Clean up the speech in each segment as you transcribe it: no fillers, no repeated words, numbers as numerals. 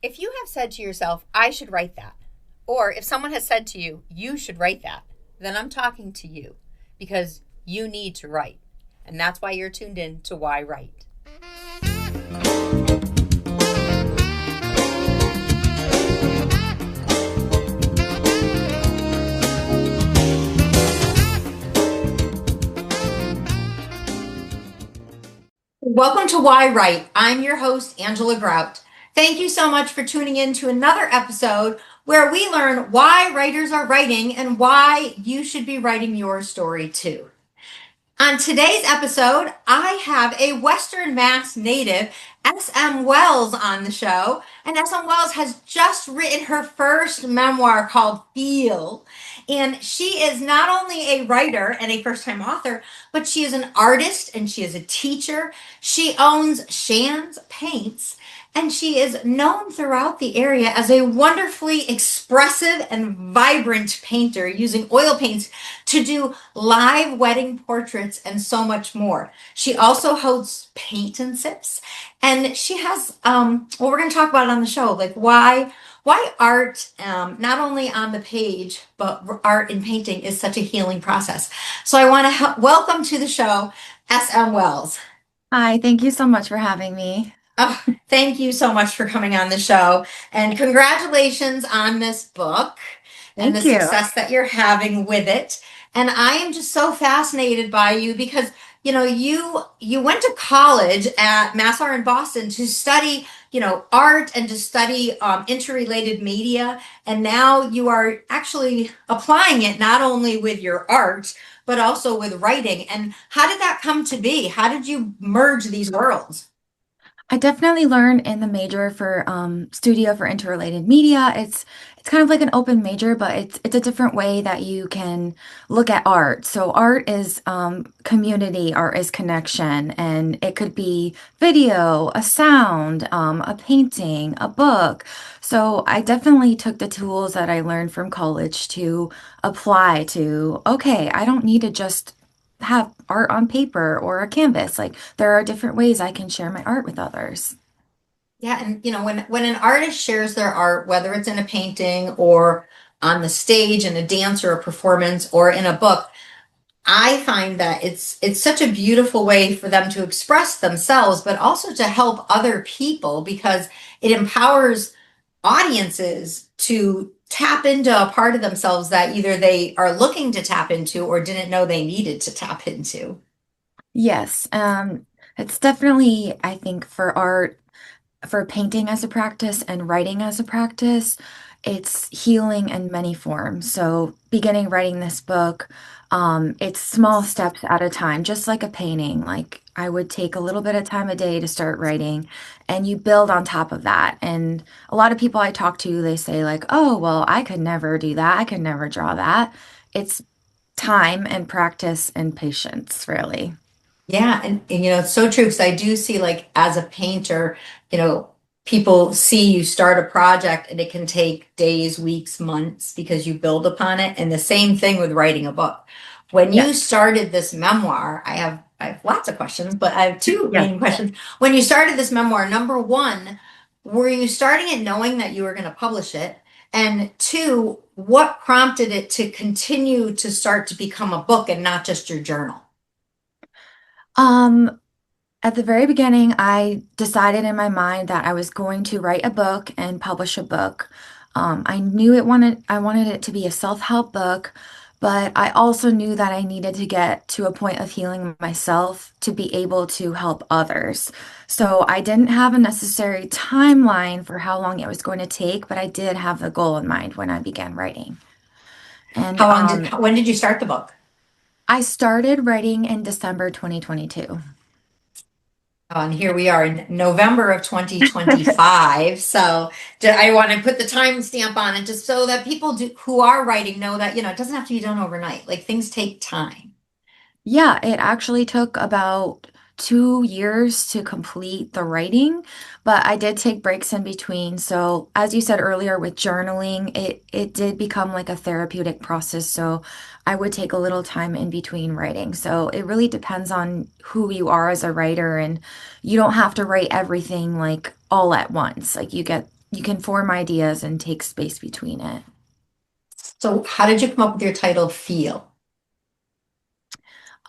If you have said to yourself, I should write that, or if someone has said to you, you should write that, then I'm talking to you because you need to write. And that's why you're tuned in to Why Write. Welcome to Why Write. I'm your host, Angela Grout. Thank you so much for tuning in to another episode where we learn why writers are writing and why you should be writing your story too. On today's episode, I have a Western Mass native, S.M. Wells, on the show. And S.M. Wells has just written her first memoir called Feel. And she is not only a writer and a first-time author, but she is an artist and she is a teacher. She owns Shan's Paints, and she is known throughout the area as a wonderfully expressive and vibrant painter using oil paints to do live wedding portraits and so much more. She also hosts paint and sips, and she has we're going to talk about it on the show, like why art, not only on the page but art in painting, is such a healing process. So I want to welcome to the show S.M. Wells. Hi, thank you so much for having me. Oh, thank you so much for coming on the show, and congratulations on this book and the Thank you. success that you're having with it. And I am just so fascinated by you because you went to college at Massar in Boston to study art and to study interrelated media, and now you are actually applying it not only with your art but also with writing. And how did that come to be? How did you merge these worlds? I definitely learned in the major for studio for interrelated media. It's kind of like an open major, but it's a different way that you can look at art. So art is community, art is connection, and it could be video, a sound, a painting, a book. So I definitely took the tools that I learned from college to apply to, okay, I don't need to just have art on paper or a canvas. Like there are different ways I can share my art with others. Yeah, and when an artist shares their art, whether it's in a painting or on the stage in a dance or a performance or in a book, I find that it's such a beautiful way for them to express themselves, but also to help other people because it empowers audiences to tap into a part of themselves that either they are looking to tap into or didn't know they needed to tap into. Yes, it's definitely, I think, for art, for painting as a practice and writing as a practice, it's healing in many forms. So, beginning writing this book, it's small steps at a time, just like a painting. Like I would take a little bit of time a day to start writing, and you build on top of that. And a lot of people I talk to, they say, like, oh, well, I could never do that. I could never draw that. It's time and practice and patience, really. Yeah, and it's so true because I do see, like, as a painter, you know, people see you start a project and it can take days, weeks, months because you build upon it. And the same thing with writing a book. When you Yes. started this memoir, I have lots of questions, but I have two Yes. main questions. When you started this memoir, number one, were you starting it knowing that you were going to publish it? And two, what prompted it to continue to start to become a book and not just your journal? Um, At the very beginning, I decided in my mind that I was going to write a book and publish a book. I wanted it to be a self-help book, but I also knew that I needed to get to a point of healing myself to be able to help others. So I didn't have a necessary timeline for how long it was going to take, but I did have the goal in mind when I began writing. And When did you start the book? I started writing in December 2022. And here we are in November of 2025. So I want to put the timestamp on it just so that who are writing know that, it doesn't have to be done overnight. Like, things take time. Yeah, it actually took about 2 years to complete the writing, but I did take breaks in between. So, as you said earlier with journaling, it did become like a therapeutic process. So, I would take a little time in between writing. So, it really depends on who you are as a writer, and you don't have to write everything like all at once. Like, you get you can form ideas and take space between it. So how did you come up with your title, Feel?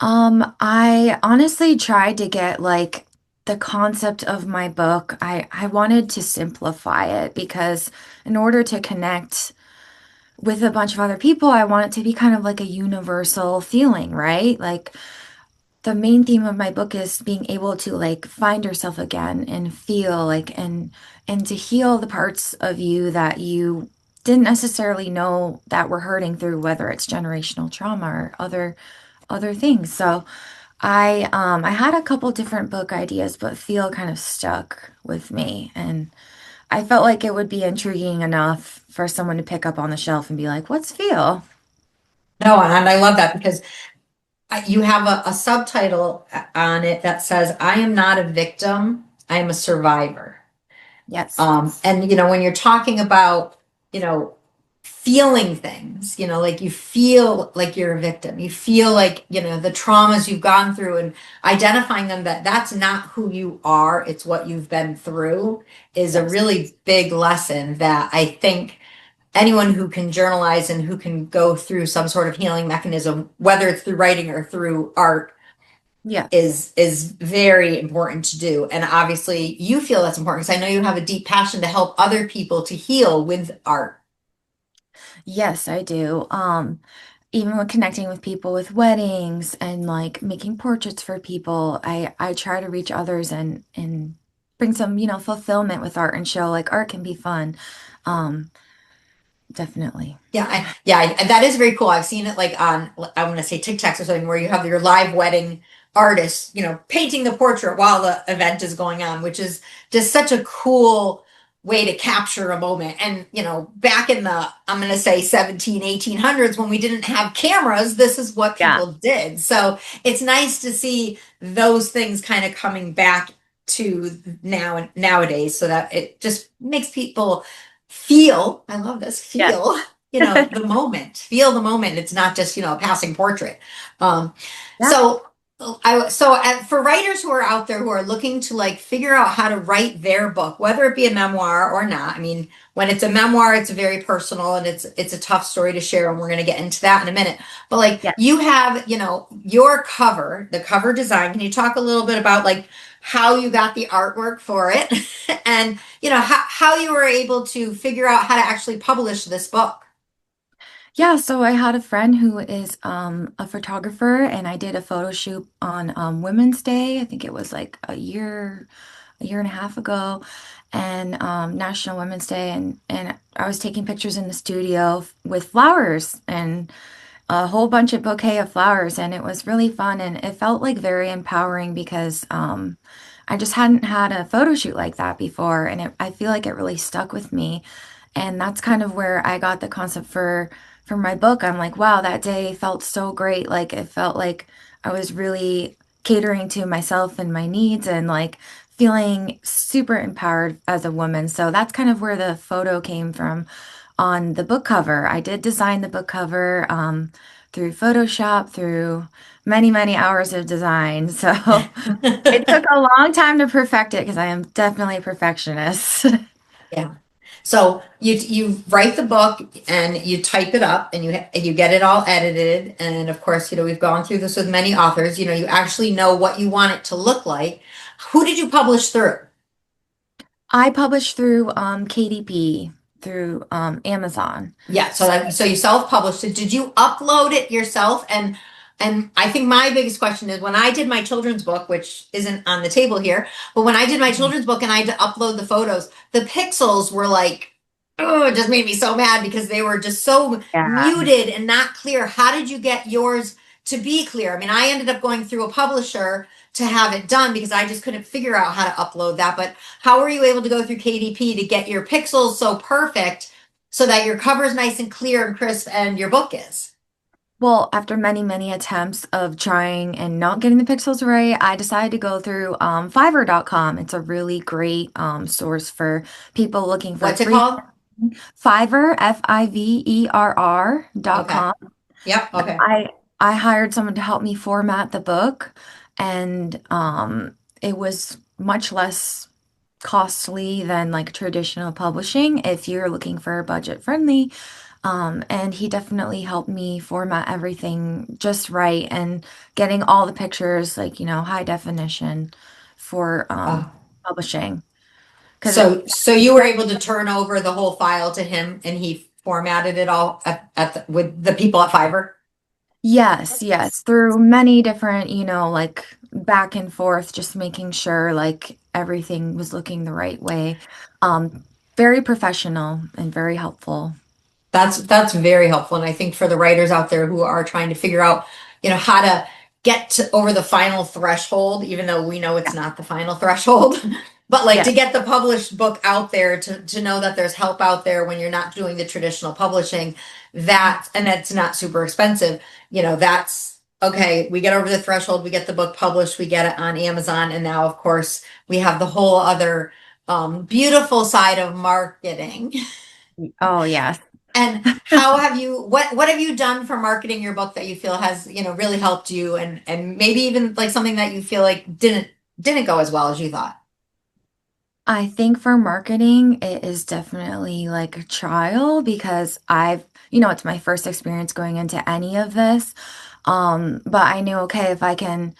I honestly tried to get like the concept of my book. I wanted to simplify it because in order to connect with a bunch of other people, I want it to be kind of like a universal feeling, right? Like the main theme of my book is being able to like find yourself again and feel like and to heal the parts of you that you didn't necessarily know that were hurting through whether it's generational trauma or other things. So I had a couple different book ideas, but feel kind of stuck with me, and I felt like it would be intriguing enough for someone to pick up on the shelf and be like, "What's feel?" No, and I love that because you have a subtitle on it that says, I am not a victim, I am a survivor. Yes. And when you're talking about, you know, feeling things, like you feel like you're a victim, you feel like, the traumas you've gone through and identifying them that that's not who you are, it's what you've been through is a Yes. really big lesson that I think anyone who can journalize and who can go through some sort of healing mechanism, whether it's through writing or through art, Yes. is very important to do. And obviously you feel that's important because I know you have a deep passion to help other people to heal with art. Yes, I do. Even when connecting with people with weddings and like making portraits for people, I try to reach others and bring some, fulfillment with art and show like art can be fun. Um, Definitely. Yeah, and that is very cool. I've seen it like on, I want to say TikToks or something, where you have your live wedding artist, painting the portrait while the event is going on, which is just such a cool way to capture a moment. And, back in the, I'm going to say 17, 1800s, when we didn't have cameras, this is what Yeah. people did. So it's nice to see those things kind of coming back to nowadays so that it just makes people feel, I love this, Yeah. feel, the moment, feel the moment. It's not just, a passing portrait. Um, Yeah. so for writers who are out there who are looking to like figure out how to write their book, whether it be a memoir or not. I mean, when it's a memoir, it's very personal and it's a tough story to share, and we're going to get into that in a minute. But like Yeah. you have, your cover, the cover design. Can you talk a little bit about like how you got the artwork for it and how you were able to figure out how to actually publish this book? Yeah, so I had a friend who is a photographer, and I did a photo shoot on Women's Day. I think it was like a year and a half ago, and National Women's Day, and I was taking pictures in the studio with flowers and a whole bunch of bouquet of flowers, and it was really fun, and it felt like very empowering because I just hadn't had a photo shoot like that before, and I feel like it really stuck with me. And that's kind of where I got the concept for my book. I'm like, wow, that day felt so great. Like it felt like I was really catering to myself and my needs and like feeling super empowered as a woman. So that's kind of where the photo came from on the book cover. I did design the book cover through Photoshop, through many, many hours of design. So it took a long time to perfect it because I am definitely a perfectionist. Yeah. So you write the book and you type it up and you get it all edited, and of course we've gone through this with many authors. You actually know what you want it to look like. Who did you publish through? I published through KDP, through Amazon. Yeah, so So so you self-published it. Did you upload it yourself? And I think my biggest question is when I did my children's book, which isn't on the table here, but when I did my children's book and I had to upload the photos, the pixels were like, oh, it just made me so mad because they were just so yeah. muted and not clear. How did you get yours to be clear? I mean, I ended up going through a publisher to have it done because I just couldn't figure out how to upload that. But how were you able to go through KDP to get your pixels so perfect so that your cover is nice and clear and crisp and your book is? Well, after many, many attempts of trying and not getting the pixels right, I decided to go through Fiverr.com. It's a really great source for people looking for What's it free. called? Fiverr, Fiverr Okay. com. Yep. Okay. I I hired someone to help me format the book, and it was much less costly than like traditional publishing if you're looking for budget friendly. And he definitely helped me format everything just right and getting all the pictures like, high definition for Uh, publishing. Because it, so you were able to turn over the whole file to him and he formatted it all with the people at Fiverr? yes, yes, through many different, like back and forth, just making sure like everything was looking the right way. Very professional and very helpful. That's very helpful. And I think for the writers out there who are trying to figure out, how to get to over the final threshold, even though we know it's Yeah. not the final threshold, but like to Yes. get the published book out there, to know that there's help out there when you're not doing the traditional publishing, and that's not super expensive, that's okay. We get over the threshold, we get the book published, we get it on Amazon, and now of course we have the whole other beautiful side of marketing. Oh, yes. And how have you what have you done for marketing your book that you feel has, really helped you, and maybe even like something that you feel like didn't go as well as you thought? I think for marketing, it is definitely like a trial because it's my first experience going into any of this. But I knew, okay, if I can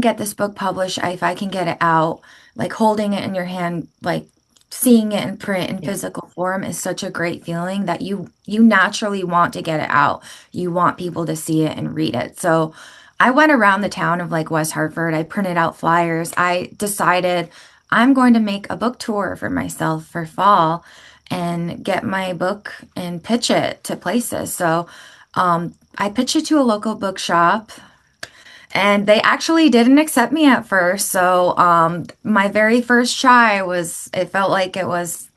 get this book published, if I can get it out, like holding it in your hand, like seeing it in print in Yeah, physical form is such a great feeling that you naturally want to get it out. You want people to see it and read it. So I went around the town of like West Hartford. I printed out flyers. I decided I'm going to make a book tour for myself for fall and get my book and pitch it to places. So I pitched it to a local bookshop and they actually didn't accept me at first. So my very first try it felt like it was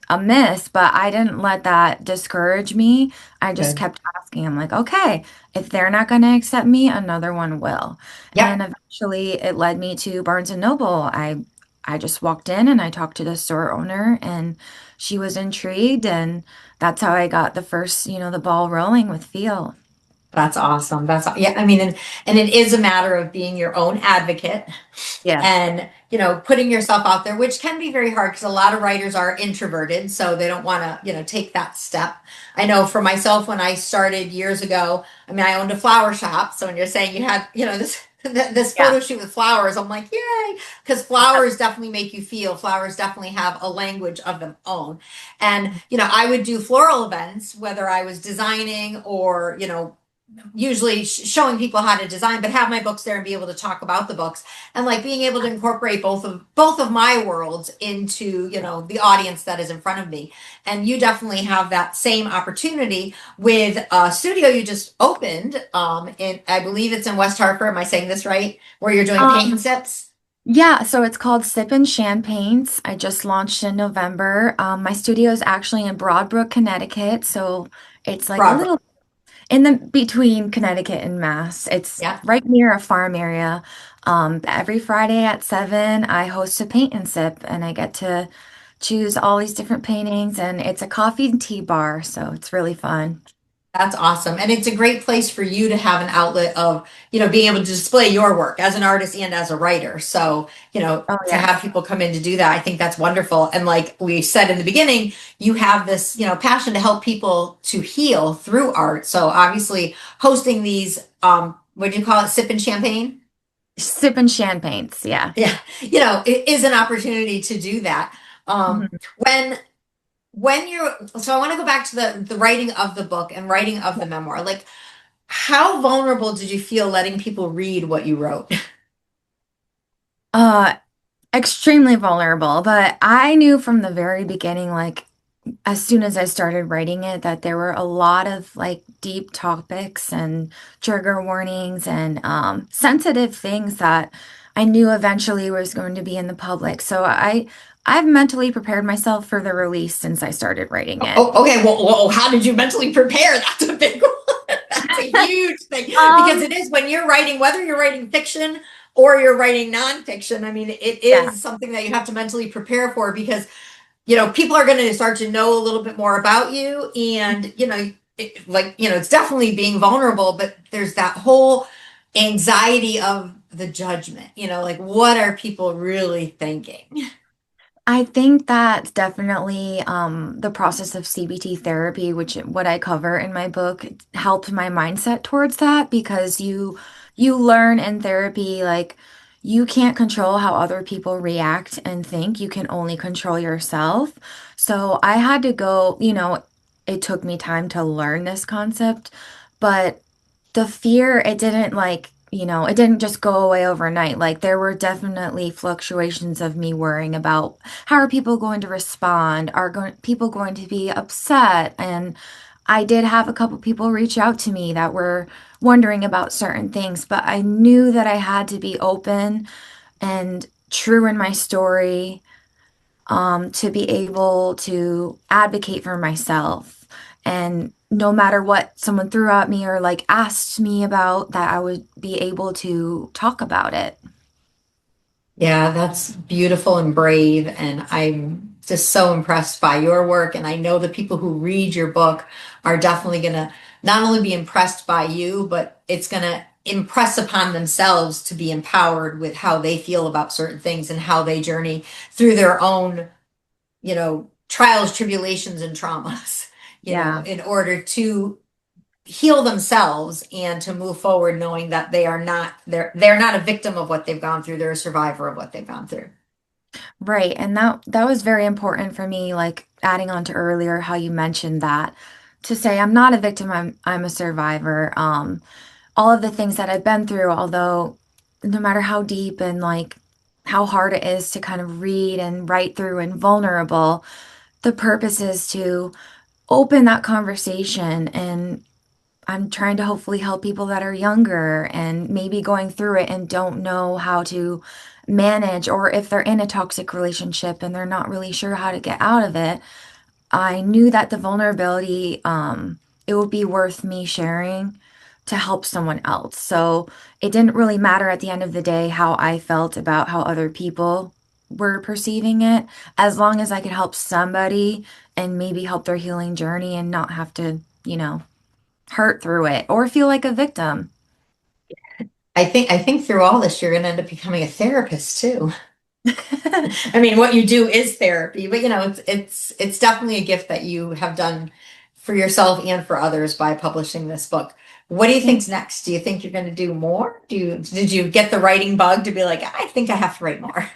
a miss, but I didn't let that discourage me. I just good. kept asking. I'm like, okay, if they're not going to accept me, another one will. And Yep, eventually it led me to Barnes and Noble. I just walked in and I talked to the store owner and she was intrigued and that's how I got the first, the ball rolling with Feel. that's awesome. Yeah, I mean, and it is a matter of being your own advocate Yes. and putting yourself out there, which can be very hard because a lot of writers are introverted, so they don't want to take that step. I know for myself, when I started years ago, I mean, I owned a flower shop, so when you're saying you had this this Yeah. photo shoot with flowers, I'm like, yay, because flowers definitely make you feel. Flowers definitely have a language of their own. And I would do floral events, whether I was designing or usually showing people how to design, but have my books there and be able to talk about the books, and like being able to incorporate both of my worlds into the audience that is in front of me. And you definitely have that same opportunity with a studio you just opened, in, I believe it's in West Hartford, am I saying this right, where you're doing paint and Um, sips? yeah, so it's called Sip and Champagnes. I just launched in November. My studio is actually in Broadbrook, Connecticut, so it's like a Broadbrook. little in the between Connecticut and Mass. It's Yeah, right near a farm area. Every Friday at 7, I host a paint and sip, and I get to choose all these different paintings, and it's a coffee and tea bar, so it's really fun. that's awesome. And it's a great place for you to have an outlet of, being able to display your work as an artist and as a writer. So, Oh, to have yes. people come in to do that, I think that's wonderful. And like we said in the beginning, you have this, passion to help people to heal through art. So obviously hosting these, what do you call it? Sip and champagne? Sip and champagnes, yeah. Yeah. It is an opportunity to do that. Um, Mhm. when so I want to go back to the writing of the book and writing of the memoir. Like, how vulnerable did you feel letting people read what you wrote? Uh, Extremely vulnerable, but I knew from the very beginning, like as soon as I started writing it, that there were a lot of like deep topics and trigger warnings and sensitive things that I knew eventually was going to be in the public. So I've mentally prepared myself for the release since I started writing it. Oh, okay. Well, how did you mentally prepare? That's a big one. That's a huge thing because Um, it is when you're writing, whether you're writing fiction or you're writing nonfiction. I mean, it yeah. is something that you have to mentally prepare for because people are going to start to know a little bit more about you, and it's definitely being vulnerable, but there's that whole anxiety of the judgment. Like what are people really thinking? I think that definitely the process of CBT therapy, which what I cover in my book, helped my mindset towards that because you learn in therapy like you can't control how other people react and think. You can only control yourself. So I had to go, it took me time to learn this concept, but the fear, it didn't it didn't just go away overnight. Like there were definitely fluctuations of me worrying about how are people going to respond? People going to be upset? And I did have a couple people reach out to me that were wondering about certain things, but I knew that I had to be open and true in my story, to be able to advocate for myself. And no matter what someone threw at me or like asked me about, that I would be able to talk about it. Yeah, that's beautiful and brave. And I'm just so impressed by your work. And I know the people who read your book are definitely going to not only be impressed by you, but it's going to impress upon themselves to be empowered with how they feel about certain things and how they journey through their own, trials, tribulations, and traumas, Yeah. in order to heal themselves and to move forward knowing that they're not a victim of what they've gone through, they're a survivor of what they've gone through. Right. And that was very important for me, like adding on to earlier how you mentioned that to say I'm not a victim, I'm a survivor. All of the things that I've been through, although no matter how deep and like how hard it is to kind of read and write through and vulnerable, the purpose is to open that conversation. And I'm trying to hopefully help people that are younger and maybe going through it and don't know how to manage, or if they're in a toxic relationship and they're not really sure how to get out of it. I knew that the vulnerability, it would be worth me sharing to help someone else. So it didn't really matter at the end of the day how I felt about how other people were perceiving it, as long as I could help somebody and maybe help their healing journey and not have to, hurt through it or feel like a victim. I think through all this you're going to end up becoming a therapist too. I mean, what you do is therapy, but it's definitely a gift that you have done for yourself and for others by publishing this book. What do you Thank think's next? Do you think you're going to do more? Did you get the writing bug to be like, I think I have to write more?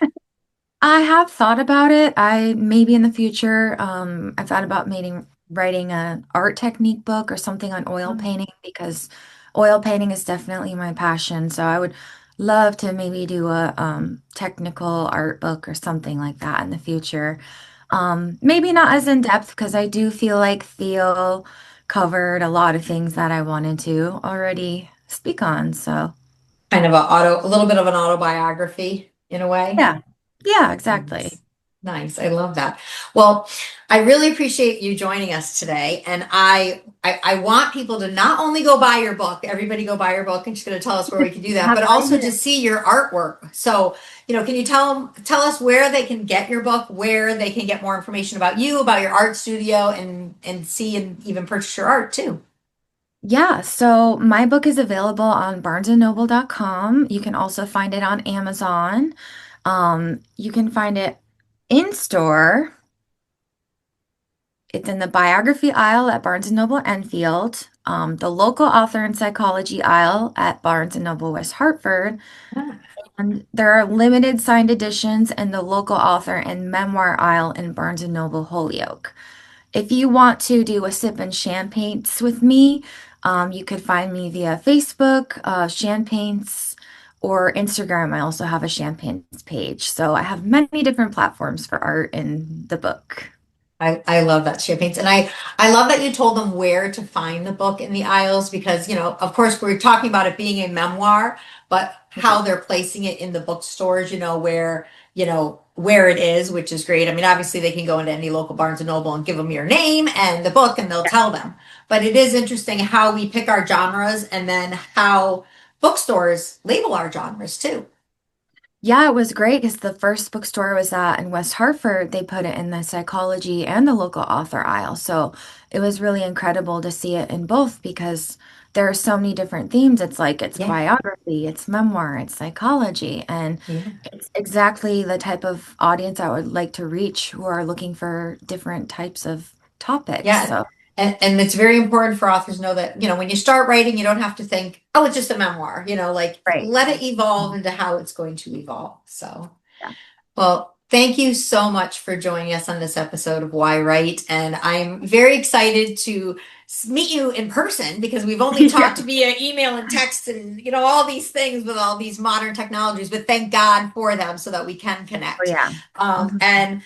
I have thought about it. I maybe in the future, I thought about writing an art technique book or something on oil painting because oil painting is definitely my passion. So I would love to maybe do a technical art book or something like that in the future. Maybe not as in depth because I do feel like Theo covered a lot of things that I wanted to already speak on. So Kind of a little bit of an autobiography in a way. yeah, yeah, Nice. exactly. Nice. I love that. Well, I really appreciate you joining us today. And I want people to not only go buy your book, everybody go buy your book, and she's going to tell us where we can do I that, have but it right also to here. see your artwork. So, can you tell us where they can get your book, where they can get more information about you, about your art studio, and see and even purchase your art too? Yeah, so my book is available on barnesandnoble.com. You can also find it on Amazon. You can find it in store. It's in the biography aisle at Barnes& and Noble Enfield, the local author and psychology aisle at Barnes& and Noble West Hartford, Ah, and there are limited signed editions in the local author and memoir aisle in Barnes& and Noble Holyoke. If you want to do a sip and champagnes with me, you could find me via Facebook, champagnes, or Instagram. I also have a champagnes page. So I have many different platforms for art in the book. I love that champagnes. And I love that you told them where to find the book in the aisles because, of course, we're talking about it being a memoir, but how they're placing it in the bookstores, where it is, which is great. I mean, obviously they can go into any local Barnes and Noble and give them your name and the book and they'll tell them. But it is interesting how we pick our genres and then how bookstores label our genres too. Yeah, it was great because the first bookstore I was at in West Hartford, they put it in the psychology and the local author aisle. So it was really incredible to see it in both because there are so many different themes. It's like it's Yeah. biography, it's memoir, it's psychology, and Yeah. it's exactly the type of audience I would like to reach who are looking for different types of topics. Yeah. So, And it's very important for authors to know that, when you start writing, you don't have to think, oh, it's just a memoir, like right. let it evolve Mhm. into how it's going to evolve. So. Yeah. Well, thank you so much for joining us on this episode of Why Write. And I'm very excited to meet you in person because we've only talked Yeah. via email and text and, all these things with all these modern technologies, but thank God for them so that we can Oh, connect. yeah. Mhm. And,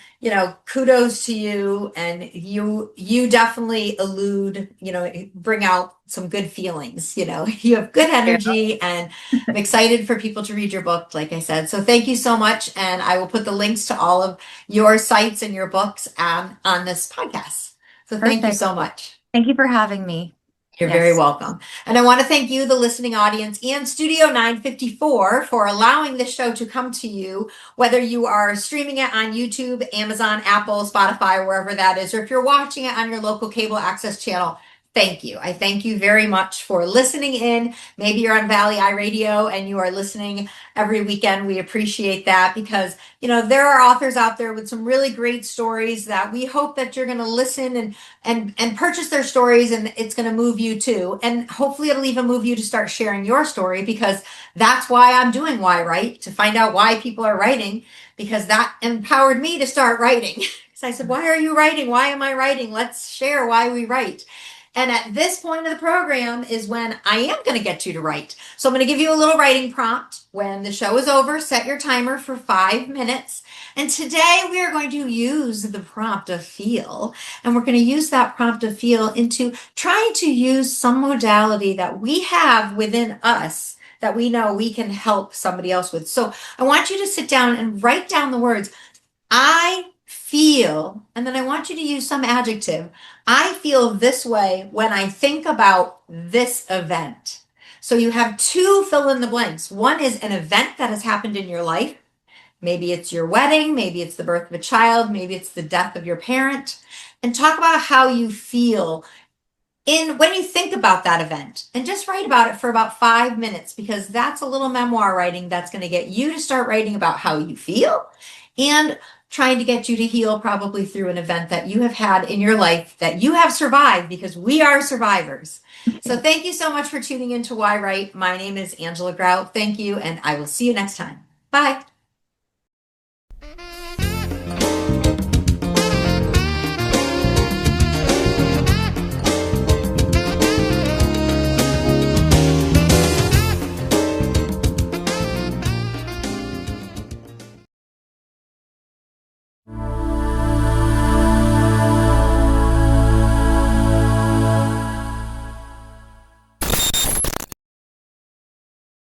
kudos to you. And you definitely allude, bring out some good feelings. You have good Yeah. energy, and I'm excited for people to read your book, like I said. So thank you so much. And I will put the links to all of your sites and your books on this podcast. So thank you Perfect. so much. Thank you for having me. You're very Yes. welcome. And I want to thank you, the listening audience, and Studio 954 for allowing this show to come to you, whether you are streaming it on YouTube, Amazon, Apple, Spotify, wherever that is, or if you're watching it on your local cable access channel. Thank you. I thank you very much for listening in. Maybe you're on Valley iRadio and you are listening every weekend. We appreciate that because, there are authors out there with some really great stories that we hope that you're going to listen and purchase their stories, and it's going to move you too, and hopefully it'll even move you to start sharing your story, because that's why I'm doing Why Write, to find out why people are writing, because that empowered me to start writing. So I said, why are you writing? Why am I writing? Let's share why we write. And at this point of the program is when I am going to get you to write. So I'm going to give you a little writing prompt. When the show is over, set your timer for 5 minutes. And today we are going to use the prompt of feel. And we're going to use that prompt of feel into trying to use some modality that we have within us that we know we can help somebody else with. So I want you to sit down and write down the words, I feel, and then I want you to use some adjective. I feel this way when I think about this event. So you have two fill in the blanks. One is an event that has happened in your life. Maybe it's your wedding, maybe it's the birth of a child, maybe it's the death of your parent. And talk about how you feel in when you think about that event, and just write about it for about 5 minutes, because that's a little memoir writing that's going to get you to start writing about how you feel, and trying to get you to heal probably through an event that you have had in your life that you have survived, because we are survivors. So thank you so much for tuning in to Why Write. My name is Angela Grout. Thank you, and I will see you next time. Bye.